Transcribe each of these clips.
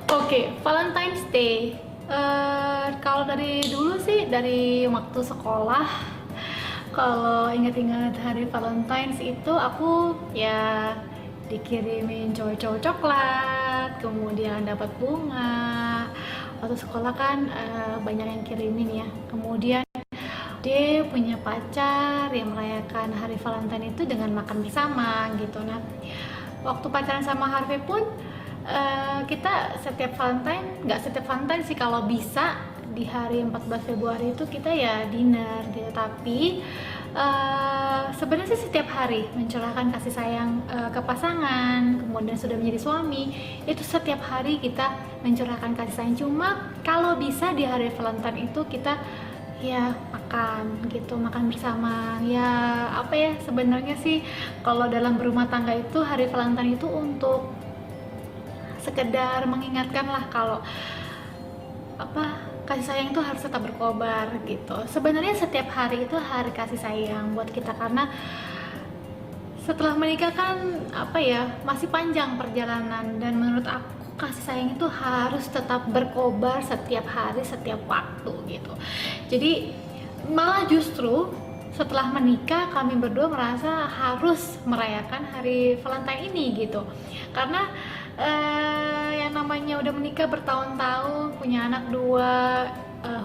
Oke, Valentine's Day. Kalau dari dulu sih, dari waktu sekolah, kalau ingat-ingat hari Valentine's itu aku ya dikirimin cowok-cowok coklat, kemudian dapat bunga. Waktu sekolah kan banyak yang kirimin ya. Kemudian dia punya pacar yang merayakan hari Valentine itu dengan makan bersama gitu. Nah, waktu pacaran sama Harvey pun kita setiap Valentine, nggak setiap Valentine sih, kalau bisa di hari 14 Februari itu kita ya dinner gitu. Tapi sebenarnya sih setiap hari mencurahkan kasih sayang ke pasangan, kemudian sudah menjadi suami, itu setiap hari kita mencurahkan kasih sayang. Cuma kalau bisa di hari Valentine itu kita ya makan gitu, makan bersama. Ya apa ya, sebenarnya sih kalau dalam berumah tangga itu hari Valentine itu untuk sekedar mengingatkan lah kalau apa, kasih sayang itu harus tetap berkobar gitu. Sebenarnya setiap hari itu hari kasih sayang buat kita, karena setelah menikah kan apa ya, masih panjang perjalanan, dan menurut aku kasih sayang itu harus tetap berkobar setiap hari, setiap waktu gitu. Jadi malah justru setelah menikah kami berdua merasa harus merayakan hari Valentine ini gitu, karena yang namanya udah menikah bertahun-tahun, punya anak dua,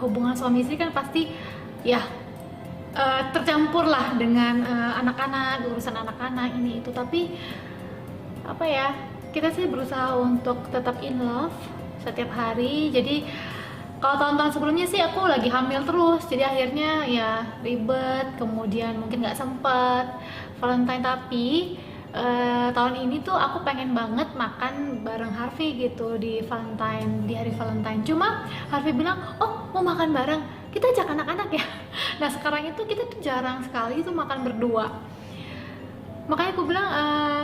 hubungan suami istri kan pasti ya tercampur lah dengan anak-anak, urusan anak-anak ini itu. Tapi apa ya, kita sih berusaha untuk tetap in love setiap hari. Jadi kalau tahun-tahun sebelumnya sih aku lagi hamil terus, jadi akhirnya ya ribet, kemudian mungkin nggak sempet Valentine. Tapi tahun ini tuh aku pengen banget makan bareng Harvey gitu di Valentine, di hari Valentine. Cuma Harvey bilang, oh mau makan bareng, kita ajak anak-anak ya. Nah sekarang itu kita tuh jarang sekali tuh makan berdua. Makanya aku bilang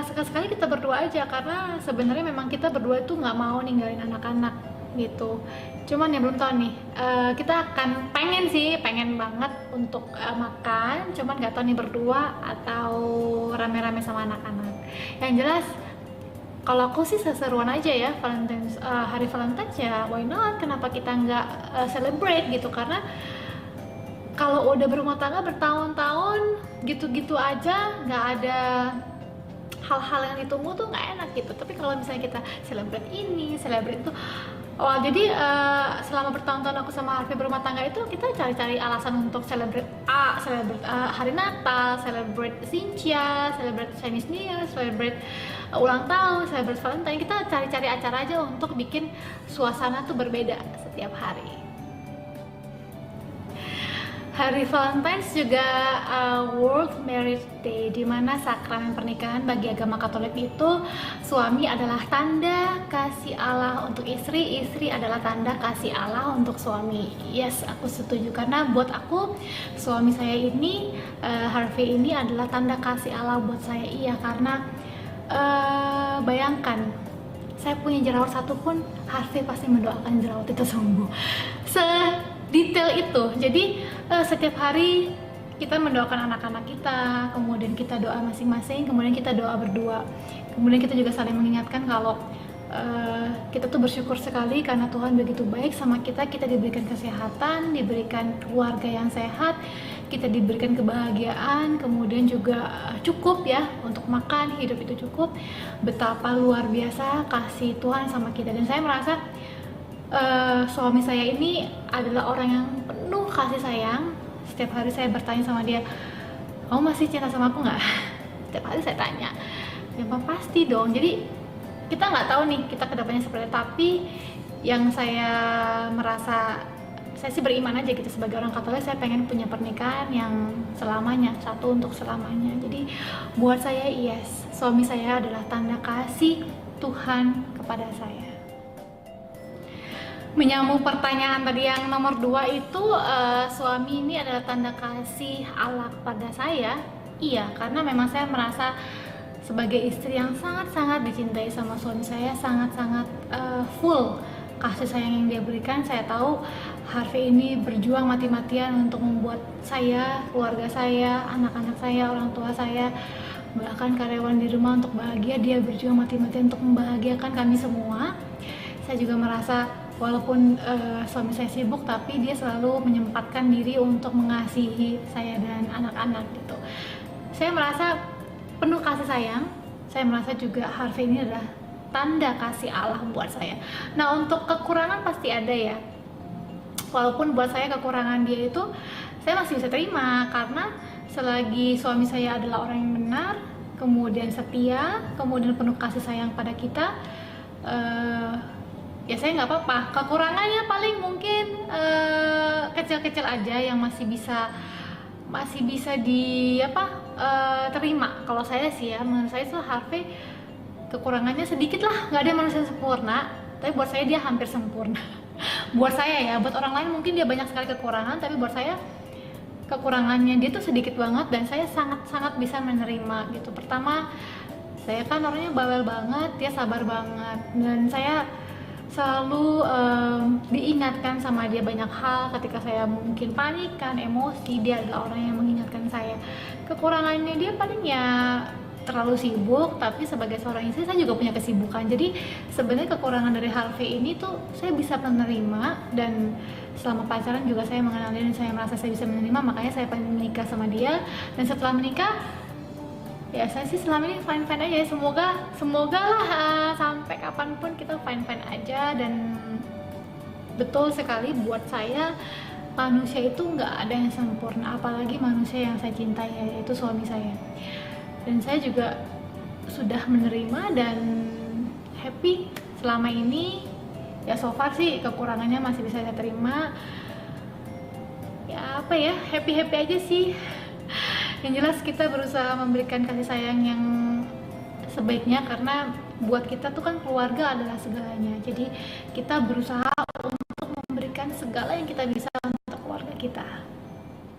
sekali-sekali kita berdua aja, karena sebenarnya memang kita berdua tuh nggak mau ninggalin anak-anak gitu. Cuman ya belum tahu nih, kita akan pengen banget untuk makan, cuman nggak tahu nih berdua atau rame-rame sama anak-anak. Yang jelas kalau aku sih seseruan aja ya Valentine's, hari Valentine's ya why not, kenapa kita nggak celebrate gitu. Karena kalau udah berumah tangga bertahun-tahun gitu-gitu aja, nggak ada hal-hal yang ditunggu tuh nggak enak gitu. Tapi kalau misalnya kita celebrate ini, celebrate itu, wah jadi selama bertahun-tahun aku sama Harvey berumah tangga itu kita cari-cari alasan untuk celebrate hari Natal, celebrate Xinjia, celebrate Chinese New Year, celebrate ulang tahun, celebrate Valentine. Kita cari-cari acara aja untuk bikin suasana tuh berbeda setiap hari. Hari Valentine's juga World Marriage Day, di mana sakramen pernikahan bagi agama Katolik itu suami adalah tanda kasih Allah untuk istri, istri adalah tanda kasih Allah untuk suami. Yes, aku setuju, karena buat aku suami saya ini, Harvey ini adalah tanda kasih Allah buat saya. Iya, karena bayangkan saya punya jerawat satu pun, Harvey pasti mendoakan jerawat itu sembuh. Detail itu. Jadi setiap hari kita mendoakan anak-anak kita, kemudian kita doa masing-masing, kemudian kita doa berdua, kemudian kita juga saling mengingatkan kalau kita tuh bersyukur sekali karena Tuhan begitu baik sama kita. Kita diberikan kesehatan, diberikan keluarga yang sehat, kita diberikan kebahagiaan, kemudian juga cukup ya untuk makan, hidup itu cukup. Betapa luar biasa kasih Tuhan sama kita. Dan saya merasa suami saya ini adalah orang yang penuh kasih sayang. Setiap hari saya bertanya sama dia, kamu masih cinta sama aku nggak? Setiap hari saya tanya. Ya pasti dong. Jadi kita nggak tahu nih kita kedepannya seperti apa. Tapi yang saya merasa, saya sih beriman aja gitu, sebagai orang Katolik saya pengen punya pernikahan yang selamanya, satu untuk selamanya. Jadi buat saya yes, suami saya adalah tanda kasih Tuhan kepada saya. Menyambung pertanyaan tadi yang nomor 2 itu, suami ini adalah tanda kasih Allah kepada saya. Iya, karena memang saya merasa sebagai istri yang sangat-sangat dicintai sama suami saya, sangat-sangat full kasih sayang yang dia berikan. Saya tahu Harvey ini berjuang mati-matian untuk membuat saya, keluarga saya, anak-anak saya, orang tua saya, bahkan karyawan di rumah untuk bahagia. Dia berjuang mati-matian untuk membahagiakan kami semua. Saya juga merasa walaupun suami saya sibuk, tapi dia selalu menyempatkan diri untuk mengasihi saya dan anak-anak gitu. Saya merasa penuh kasih sayang. Saya merasa juga Harvey ini adalah tanda kasih Allah buat saya. Nah, untuk kekurangan pasti ada ya. Walaupun buat saya kekurangan dia itu saya masih bisa terima, karena selagi suami saya adalah orang yang benar, kemudian setia, kemudian penuh kasih sayang pada kita, ya saya nggak apa-apa. Kekurangannya paling mungkin kecil-kecil aja yang masih bisa terima. Kalau saya sih ya, menurut saya tuh Harvey kekurangannya sedikit lah, nggak ada manusia sempurna, tapi buat saya dia hampir sempurna. Buat saya ya, buat orang lain mungkin dia banyak sekali kekurangan, tapi buat saya kekurangannya dia tuh sedikit banget, dan saya sangat bisa menerima gitu. Pertama, saya kan orangnya bawel banget, dia sabar banget, dan saya selalu diingatkan sama dia banyak hal ketika saya mungkin panikan, emosi. Dia adalah orang yang mengingatkan saya. Kekurangannya dia paling ya terlalu sibuk, tapi sebagai seorang istri saya juga punya kesibukan. Jadi sebenarnya kekurangan dari Harvey ini tuh saya bisa menerima, dan selama pacaran juga saya mengenal dia dan saya merasa saya bisa menerima, makanya saya pengen menikah sama dia. Dan setelah menikah ya saya sih selama ini fine aja. Semoga lah sampai kapanpun kita fine aja. Dan betul sekali, buat saya manusia itu nggak ada yang sempurna, apalagi manusia yang saya cintai, yaitu suami saya. Dan saya juga sudah menerima dan happy selama ini ya. So far sih kekurangannya masih bisa saya terima ya, happy aja sih. Yang jelas kita berusaha memberikan kasih sayang yang sebaiknya, karena buat kita tuh kan keluarga adalah segalanya. Jadi kita berusaha untuk memberikan segala yang kita bisa